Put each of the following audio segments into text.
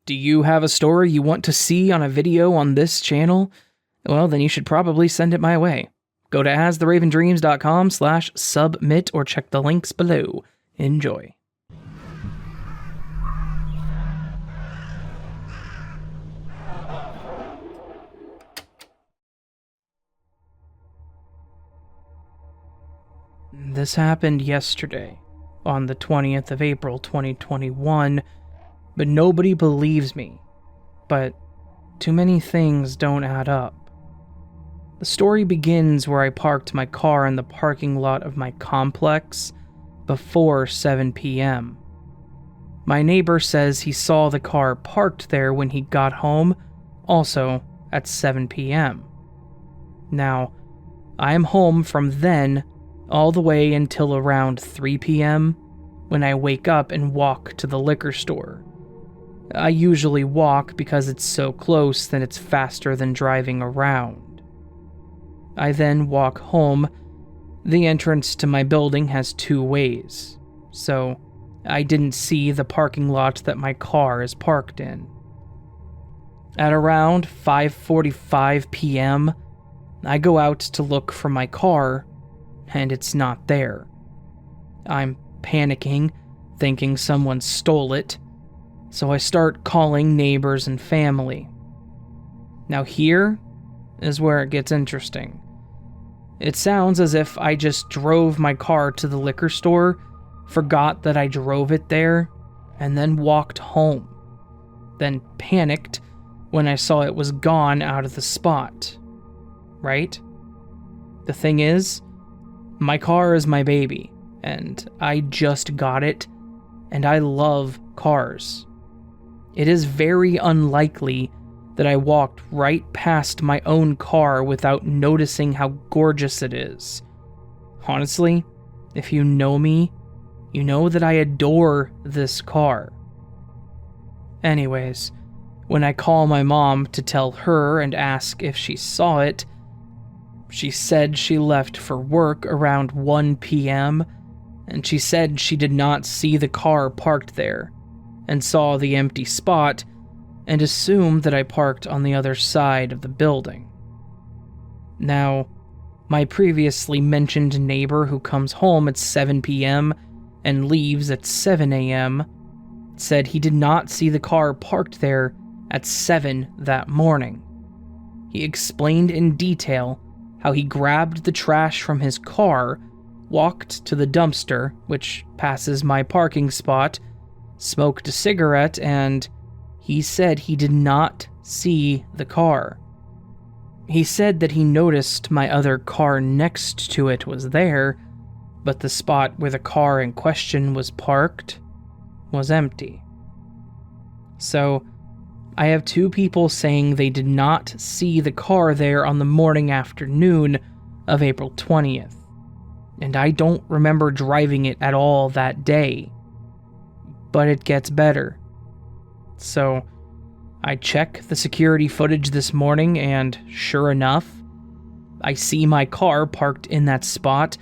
Do you have a story you want to see on a video on this channel? Well, then you should probably send it my way. Go to astheravendreams.com/submit or check the links below. Enjoy. This happened yesterday, on the 20th of April 2021, but nobody believes me. But too many things don't add up. The story begins where I parked my car in the parking lot of my complex before 7 p.m. My neighbor says he saw the car parked there when he got home, also at 7 p.m. Now, I am home from then all the way until around 3 p.m. when I wake up and walk to the liquor store. I usually walk because it's so close that it's faster than driving around. I then walk home. The entrance to my building has 2 ways, so I didn't see the parking lot that my car is parked in. At around 5:45 p.m., I go out to look for my car, and it's not there. I'm panicking, thinking someone stole it, so I start calling neighbors and family. Now here is where it gets interesting. It sounds as if I just drove my car to the liquor store, forgot that I drove it there, and then walked home. Then panicked when I saw it was gone out of the spot. Right? The thing is, my car is my baby, and I just got it, and I love cars. It is very unlikely that I walked right past my own car without noticing how gorgeous it is. Honestly, if you know me, you know that I adore this car. Anyways, when I call my mom to tell her and ask if she saw it, she said she left for work around 1 p.m., and she said she did not see the car parked there, and saw the empty spot, and assumed that I parked on the other side of the building. Now, my previously mentioned neighbor who comes home at 7 p.m. and leaves at 7 a.m. said he did not see the car parked there at 7 that morning. He explained in detail how he grabbed the trash from his car, walked to the dumpster, which passes my parking spot, smoked a cigarette, and he said he did not see the car. He said that he noticed my other car next to it was there, but the spot where the car in question was parked was empty. So, I have 2 people saying they did not see the car there on the morning afternoon of April 20th, and I don't remember driving it at all that day. But it gets better. So, I check the security footage this morning, and sure enough, I see my car parked in that spot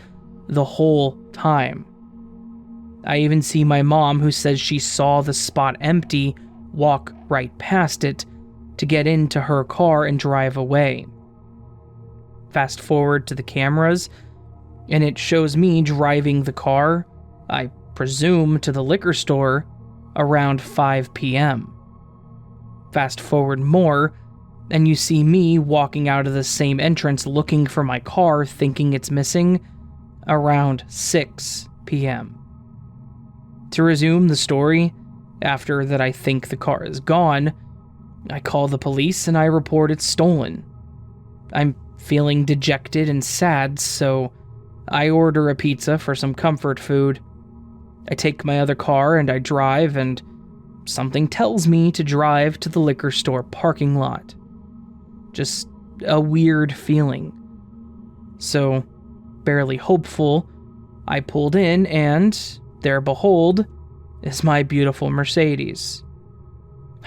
the whole time. I even see my mom, who says she saw the spot empty, walk right past it to get into her car and drive away. Fast forward to the cameras, and it shows me driving the car, I presume to the liquor store, around 5 p.m. Fast forward more, and you see me walking out of the same entrance looking for my car, thinking it's missing, around 6 p.m. To resume the story, after that I think the car is gone, I call the police and I report it's stolen. I'm feeling dejected and sad, so I order a pizza for some comfort food. I take my other car and I drive, and something tells me to drive to the liquor store parking lot. Just a weird feeling. So, barely hopeful, I pulled in, and there behold is my beautiful Mercedes.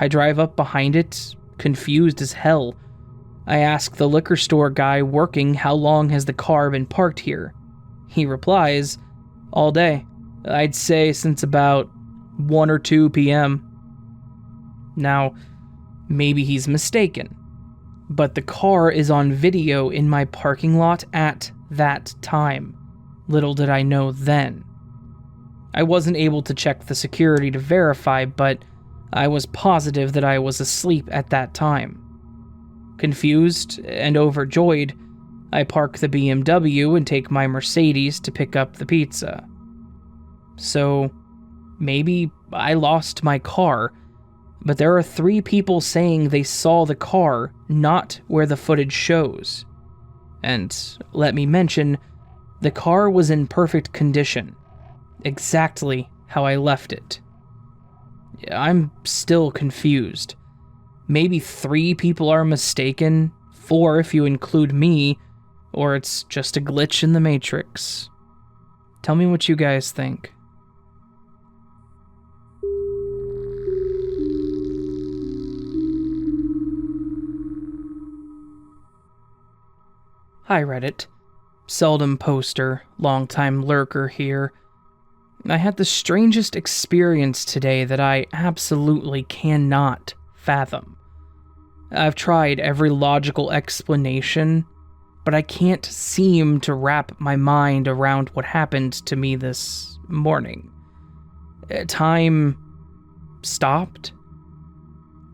I drive up behind it, confused as hell. I ask the liquor store guy working how long has the car been parked here. He replies, all day. I'd say since about 1 or 2 p.m. Now, maybe he's mistaken, but the car is on video in my parking lot at that time. Little did I know then. I wasn't able to check the security to verify, but I was positive that I was asleep at that time. Confused and overjoyed, I park the BMW and take my Mercedes to pick up the pizza. So, maybe I lost my car, but there are 3 people saying they saw the car not where the footage shows. And let me mention, the car was in perfect condition, exactly how I left it. I'm still confused. Maybe 3 people are mistaken, 4 if you include me, or it's just a glitch in the Matrix. Tell me what you guys think. Hi Reddit. Seldom poster, longtime lurker here. I had the strangest experience today that I absolutely cannot fathom. I've tried every logical explanation, but I can't seem to wrap my mind around what happened to me this morning. Time stopped.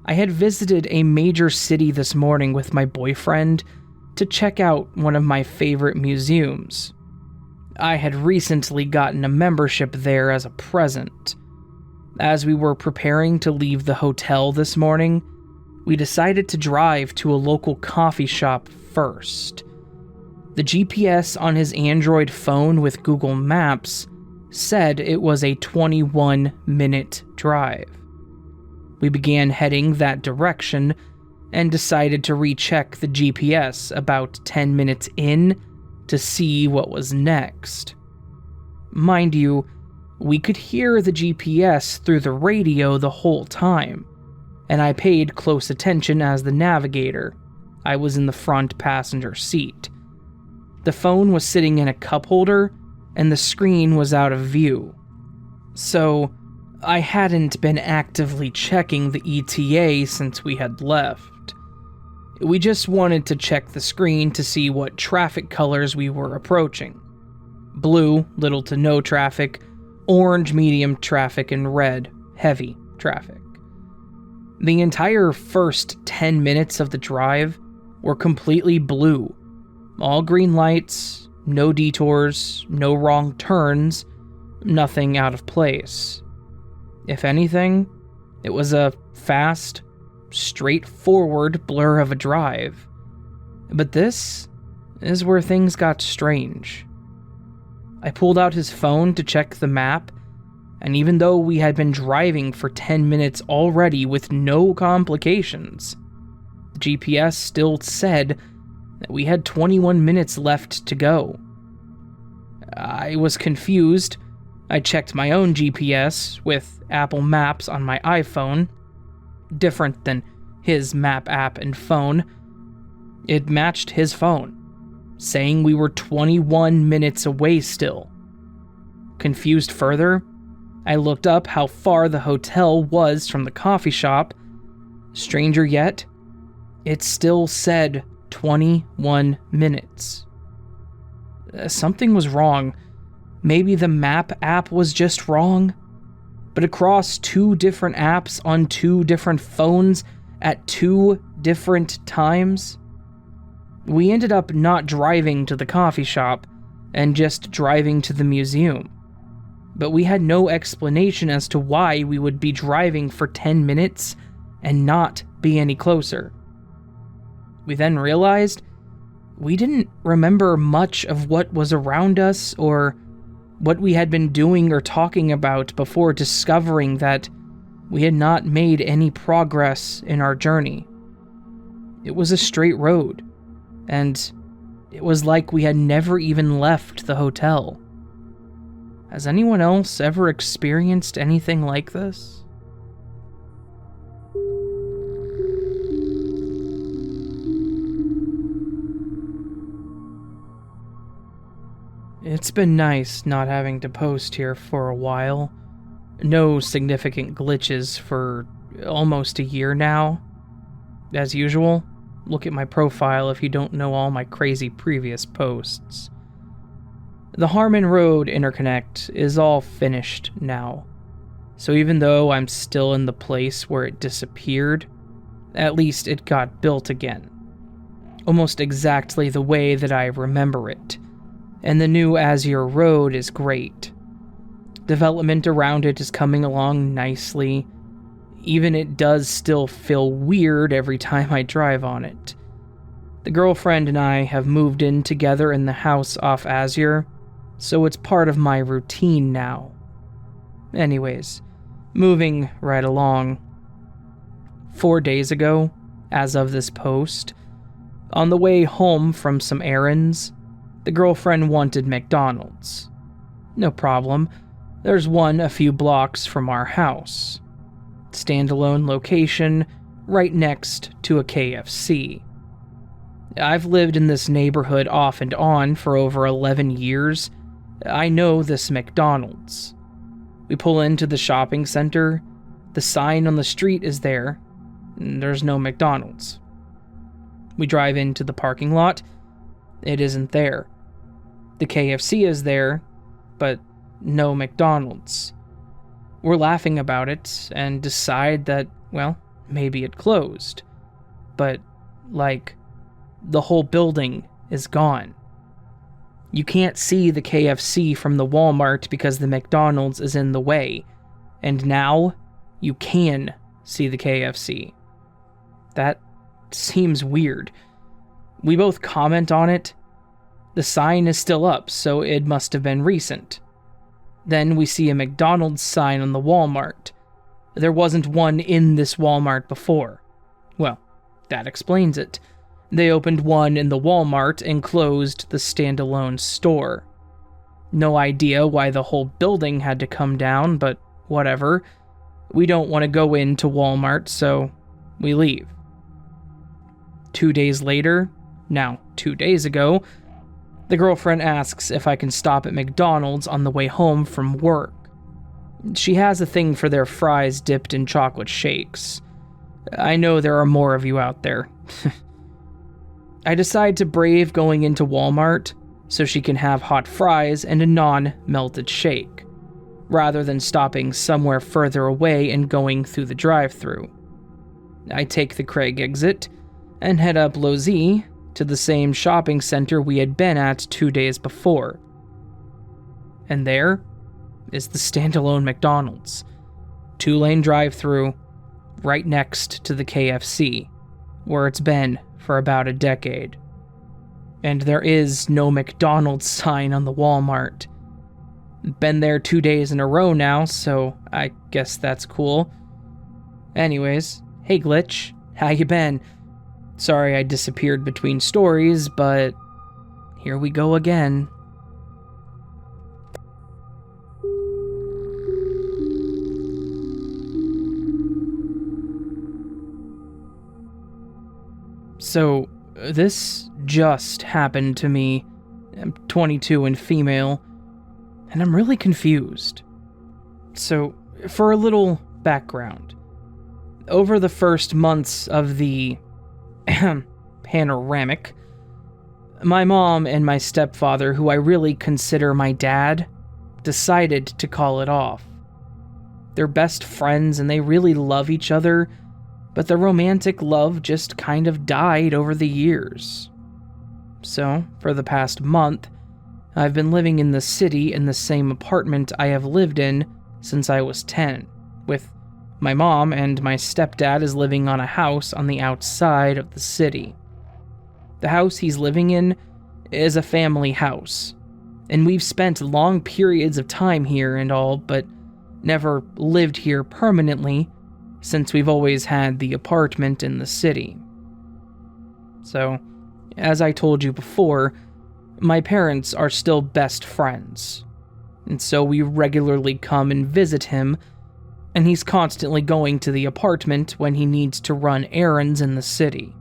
I had visited a major city this morning with my boyfriend to check out one of my favorite museums. I had recently gotten a membership there as a present. As we were preparing to leave the hotel this morning, we decided to drive to a local coffee shop first. The GPS on his Android phone with Google Maps said it was a 21-minute drive. We began heading that direction and decided to recheck the GPS about 10 minutes in to see what was next. Mind you, we could hear the GPS through the radio the whole time, and I paid close attention as the navigator. I was in the front passenger seat. The phone was sitting in a cup holder, and the screen was out of view. So, I hadn't been actively checking the ETA since we had left. We just wanted to check the screen to see what traffic colors we were approaching. Blue, little to no traffic, orange, medium traffic, and red, heavy traffic. The entire first 10 minutes of the drive were completely blue. All green lights, no detours, no wrong turns, nothing out of place. If anything, it was a fast, straightforward blur of a drive. But this is where things got strange. I pulled out his phone to check the map, and even though we had been driving for 10 minutes already with no complications, the GPS still said that we had 21 minutes left to go. I was confused. I checked my own GPS with Apple Maps on my iPhone, different than his map app and phone. It matched his phone, saying we were 21 minutes away still. Confused further, I looked up how far the hotel was from the coffee shop. Stranger yet, it still said 21 minutes. Something was wrong. Maybe the map app was just wrong. But across 2 different apps on 2 different phones at 2 different times, we ended up not driving to the coffee shop and just driving to the museum. But we had no explanation as to why we would be driving for 10 minutes and not be any closer. We then realized we didn't remember much of what was around us or what we had been doing or talking about before discovering that we had not made any progress in our journey. It was a straight road, and it was like we had never even left the hotel. Has anyone else ever experienced anything like this? It's been nice not having to post here for a while. No significant glitches for almost a year now. As usual, look at my profile if you don't know all my crazy previous posts. The Harmon Road interconnect is all finished now, so even though I'm still in the place where it disappeared, at least it got built again. Almost exactly the way that I remember it, and the new Azure Road is great. Development around it is coming along nicely, even it does still feel weird every time I drive on it. The girlfriend and I have moved in together in the house off Azure, so it's part of my routine now. Anyways, moving right along. 4 days ago, as of this post, on the way home from some errands, the girlfriend wanted McDonald's. No problem, there's one a few blocks from our house. Standalone location, right next to a KFC. I've lived in this neighborhood off and on for over 11 years. I know this McDonald's. We pull into the shopping center, the sign on the street is there, and there's no McDonald's. We drive into the parking lot, it isn't there. The KFC is there, but no McDonald's. We're laughing about it and decide that, well, maybe it closed. But, the whole building is gone. You can't see the KFC from the Walmart because the McDonald's is in the way, and now you can see the KFC. That seems weird. We both comment on it. The sign is still up, so it must have been recent. Then we see a McDonald's sign on the Walmart. There wasn't one in this Walmart before. Well, that explains it. They opened one in the Walmart and closed the standalone store. No idea why the whole building had to come down, but whatever. We don't want to go into Walmart, so we leave. 2 days later, now 2 days ago, the girlfriend asks if I can stop at McDonald's on the way home from work. She has a thing for their fries dipped in chocolate shakes. I know there are more of you out there. I decide to brave going into Walmart so she can have hot fries and a non-melted shake, rather than stopping somewhere further away and going through the drive-thru. I take the Craig exit and head up Lozzie to the same shopping center we had been at 2 days before. And there is the standalone McDonald's. 2-lane drive-thru, right next to the KFC, where it's been for about a decade. And there is no McDonald's sign on the Walmart. Been there 2 days in a row now, so I guess that's cool. Anyways, hey Glitch, how you been? Sorry I disappeared between stories, but here we go again. So, this just happened to me. I'm 22 and female, and I'm really confused. So, for a little background, over the first months of the panoramic, my mom and my stepfather, who I really consider my dad, decided to call it off. They're best friends and they really love each other, but the romantic love just kind of died over the years. So, for the past month, I've been living in the city in the same apartment I have lived in since I was 10, with my mom and my stepdad is living on a house on the outside of the city. The house he's living in is a family house, and we've spent long periods of time here and all, but never lived here permanently since we've always had the apartment in the city. So, as I told you before, my parents are still best friends, and so we regularly come and visit him, and he's constantly going to the apartment when he needs to run errands in the city.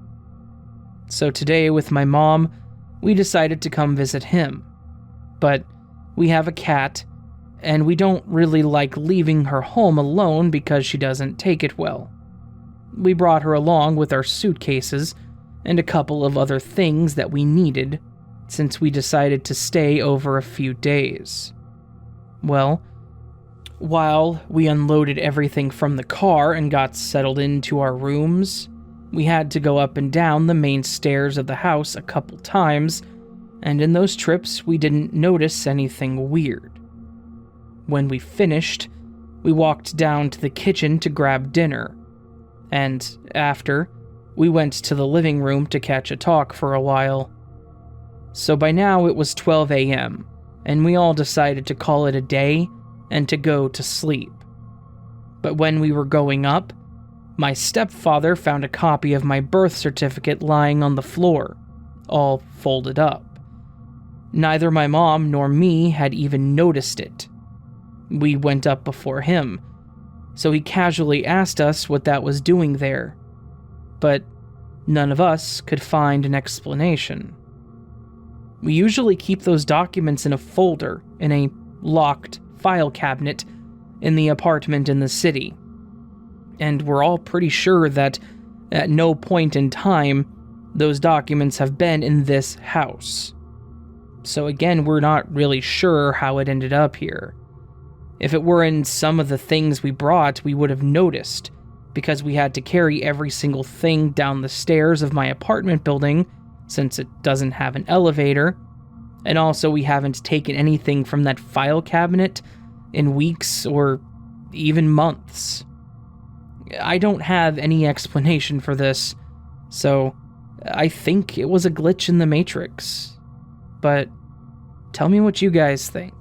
So today with my mom, we decided to come visit him, but we have a cat, and we don't really like leaving her home alone because she doesn't take it well. We brought her along with our suitcases and a couple of other things that we needed, since we decided to stay over a few days. Well, while we unloaded everything from the car and got settled into our rooms, we had to go up and down the main stairs of the house a couple times, and in those trips we didn't notice anything weird. When we finished, we walked down to the kitchen to grab dinner, and after, we went to the living room to catch a talk for a while. So by now it was 12 a.m., and we all decided to call it a day and to go to sleep. But when we were going up, my stepfather found a copy of my birth certificate lying on the floor, all folded up. Neither my mom nor me had even noticed it. We went up before him, so he casually asked us what that was doing there, but none of us could find an explanation. We usually keep those documents in a folder in a locked file cabinet in the apartment in the city, and we're all pretty sure that at no point in time those documents have been in this house. So again, we're not really sure how it ended up here. If it were in some of the things we brought, we would have noticed, because we had to carry every single thing down the stairs of my apartment building, since it doesn't have an elevator, and also we haven't taken anything from that file cabinet in weeks or even months. I don't have any explanation for this, so I think it was a glitch in the Matrix. But tell me what you guys think.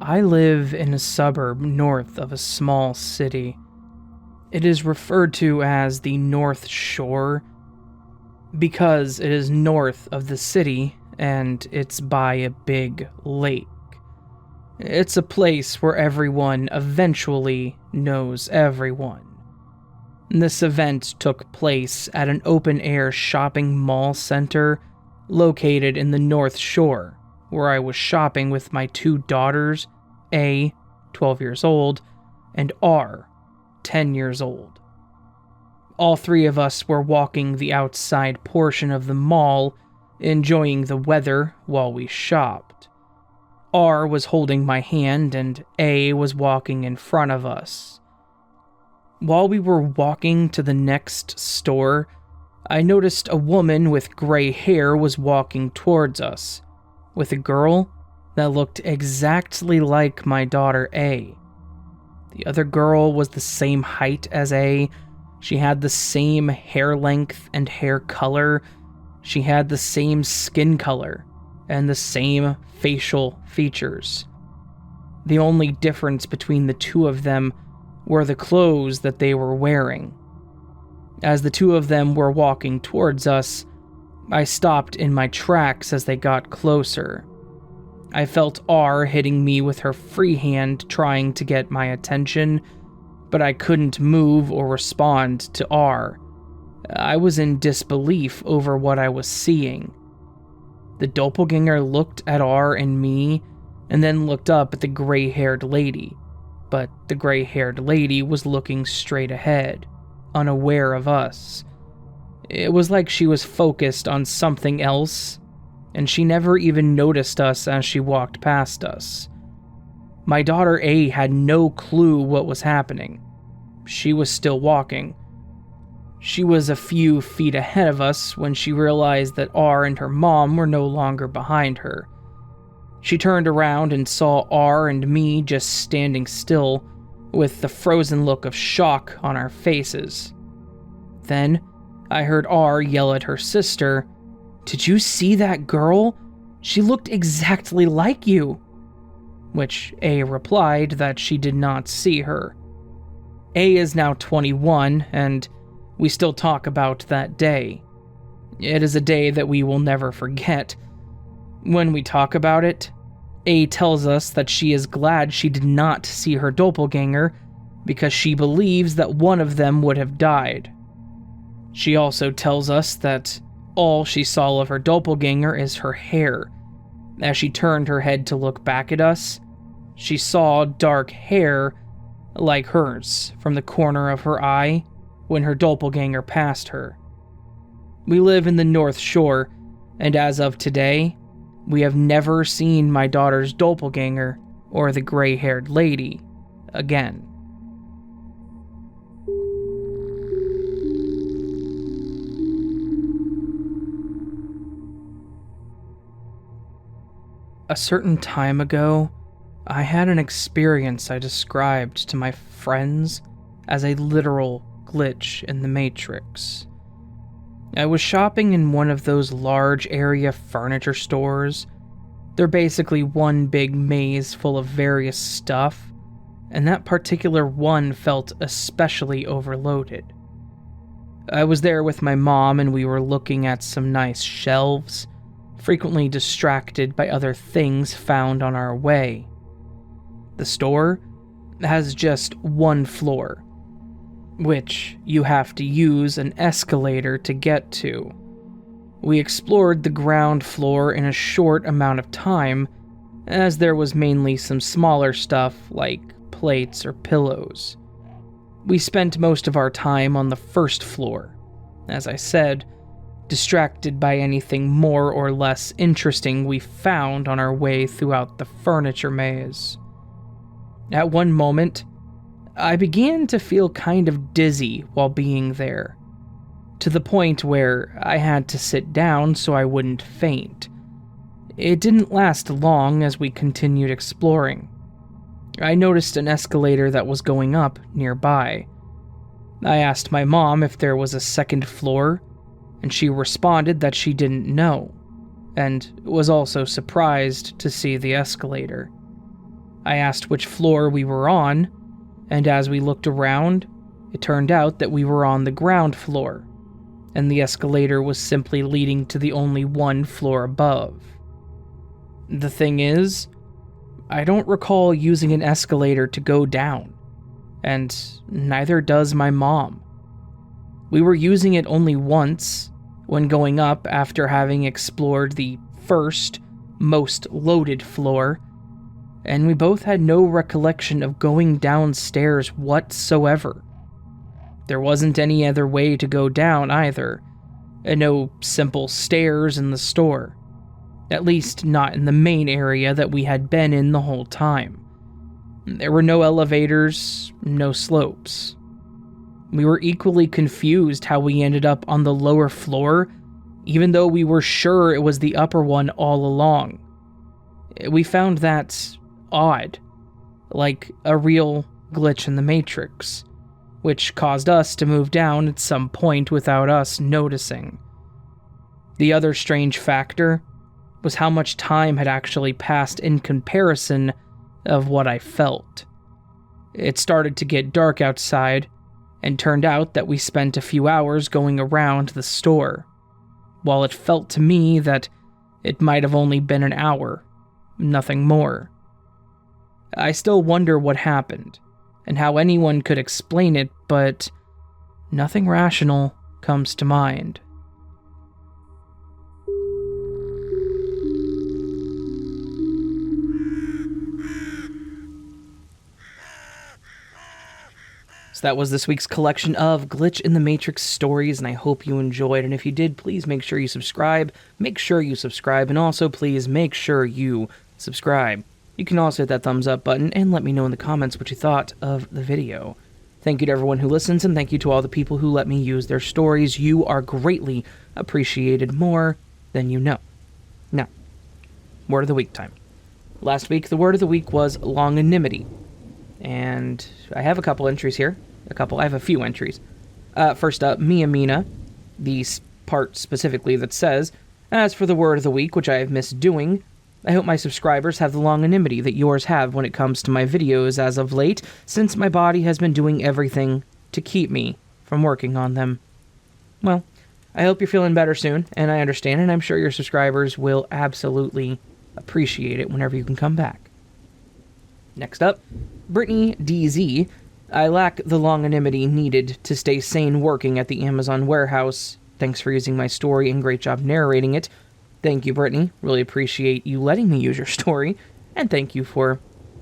I live in a suburb north of a small city. It is referred to as the North Shore because it is north of the city and it's by a big lake. It's a place where everyone eventually knows everyone. This event took place at an open-air shopping mall center located in the North Shore, where I was shopping with my two daughters, A, 12 years old, and R, 10 years old. All three of us were walking the outside portion of the mall, enjoying the weather while we shopped. R was holding my hand and A was walking in front of us. While we were walking to the next store, I noticed a woman with gray hair was walking towards us, with a girl that looked exactly like my daughter A. The other girl was the same height as A. She had the same hair length and hair color. She had the same skin color and the same facial features. The only difference between the two of them were the clothes that they were wearing. As the two of them were walking towards us, I stopped in my tracks as they got closer. I felt R hitting me with her free hand trying to get my attention, but I couldn't move or respond to R. I was in disbelief over what I was seeing. The doppelganger looked at R and me, and then looked up at the gray-haired lady, but the gray-haired lady was looking straight ahead, unaware of us. It was like she was focused on something else, and she never even noticed us as she walked past us. My daughter A had no clue what was happening. She was still walking. She was a few feet ahead of us when she realized that R and her mom were no longer behind her. She turned around and saw R and me just standing still, with the frozen look of shock on our faces. Then, I heard R yell at her sister, "Did you see that girl? She looked exactly like you." Which A replied that she did not see her. A is now 21, and we still talk about that day. It is a day that we will never forget. When we talk about it, A tells us that she is glad she did not see her doppelganger because she believes that one of them would have died. She also tells us that All she saw of her doppelganger is her hair. As she turned her head to look back at us, she saw dark hair like hers from the corner of her eye when her doppelganger passed her. We live in the North Shore, and as of today, we have never seen my daughter's doppelganger or the gray-haired lady again. A certain time ago, I had an experience I described to my friends as a literal glitch in the Matrix. I was shopping in one of those large area furniture stores. They're basically one big maze full of various stuff, and that particular one felt especially overloaded. I was there with my mom and we were looking at some nice shelves, frequently distracted by other things found on our way. The store has just one floor, which you have to use an escalator to get to. We explored the ground floor in a short amount of time, as there was mainly some smaller stuff like plates or pillows. We spent most of our time on the first floor, as I said, distracted by anything more or less interesting we found on our way throughout the furniture maze. At one moment, I began to feel kind of dizzy while being there, to the point where I had to sit down so I wouldn't faint. It didn't last long as we continued exploring. I noticed an escalator that was going up nearby. I asked my mom if there was a second floor, and she responded that she didn't know, and was also surprised to see the escalator. I asked which floor we were on, and as we looked around, it turned out that we were on the ground floor, and the escalator was simply leading to the only one floor above. The thing is, I don't recall using an escalator to go down, and neither does my mom. We were using it only once, when going up after having explored the first, most loaded floor, and we both had no recollection of going downstairs whatsoever. There wasn't any other way to go down either, and no simple stairs in the store. At least not in the main area that we had been in the whole time. There were no elevators, no slopes. We were equally confused how we ended up on the lower floor, even though we were sure it was the upper one all along. We found that odd, like a real glitch in the Matrix, which caused us to move down at some point without us noticing. The other strange factor was how much time had actually passed in comparison of what I felt. It started to get dark outside, and turned out that we spent a few hours going around the store, while it felt to me that it might have only been an hour, nothing more. I still wonder what happened, and how anyone could explain it, but nothing rational comes to mind. So that was this week's collection of Glitch in the Matrix stories, and I hope you enjoyed. And if you did, please make sure you subscribe. And also please make sure you subscribe. You can also hit that thumbs up button and let me know in the comments what you thought of the video. Thank you to everyone who listens, and thank you to all the people who let me use their stories. You are greatly appreciated, more than you know. Now, word of the week time. Last week, the word of the week was longanimity. And I have a couple entries here. I have a few entries. First up, Mia Mina, the part specifically that says, "As for the word of the week, which I have missed doing, I hope my subscribers have the longanimity that yours have when it comes to my videos as of late, since my body has been doing everything to keep me from working on them." Well, I hope you're feeling better soon, and I understand, and I'm sure your subscribers will absolutely appreciate it whenever you can come back. Next up, Brittany DZ. "I lack the longanimity needed to stay sane working at the Amazon warehouse Thanks for using my story and great job narrating it. Thank you, Brittany. Really appreciate you letting me use your story. And thank you for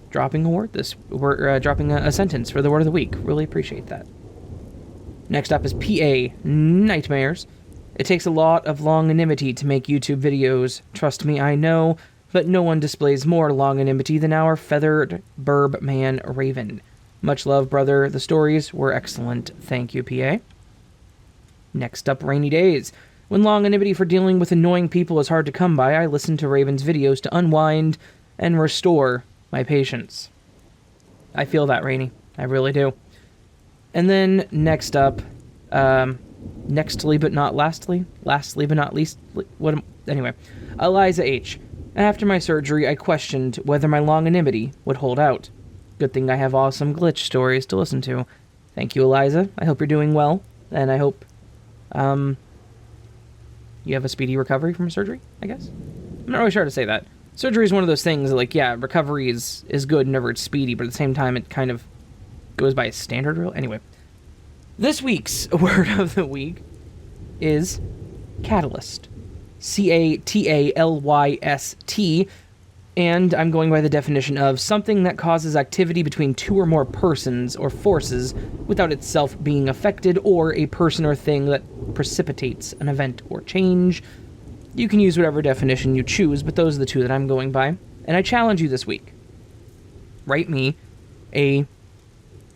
dropping dropping a sentence for the word of the week. Really appreciate that. Next up is PA Nightmares. It takes a lot of longanimity to make YouTube videos. Trust me, I know, but no one displays more longanimity than our feathered burb man Raven. Much love, brother. The stories were excellent. Thank you, PA. Next up, Rainy Days. When longanimity for dealing with annoying people is hard to come by, I listen to Raven's videos to unwind and restore my patience. I feel that, Rainy. I really do. And then, next up, nextly but not lastly but not least, anyway, Eliza H. After my surgery, I questioned whether my longanimity would hold out. Good thing I have awesome glitch stories to listen to. Thank you, Eliza. I hope you're doing well, and I hope, you have a speedy recovery from surgery, I guess? I'm not really sure how to say that. Surgery is one of those things that, like, yeah, recovery is good whenever it's speedy, but at the same time, it kind of goes by a standard rule. Anyway, this week's word of the week is catalyst. C-A-T-A-L-Y-S-T, and I'm going by the definition of something that causes activity between two or more persons or forces without itself being affected, or a person or thing that precipitates an event or change. You can use whatever definition you choose, but those are the two that I'm going by. And I challenge you this week. Write me a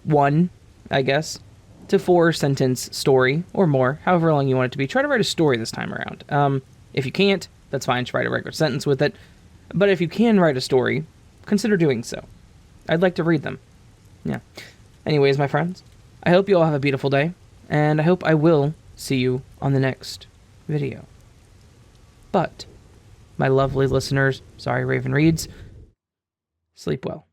1, I guess, to 4 sentence story, or more, however long you want it to be. Try to write a story this time around. If you can't, that's fine, just write a regular sentence with it. But if you can write a story, consider doing so. I'd like to read them. Yeah. Anyways, my friends, I hope you all have a beautiful day, and I hope I will see you on the next video. But, my lovely listeners, sorry, Raven Reads, sleep well.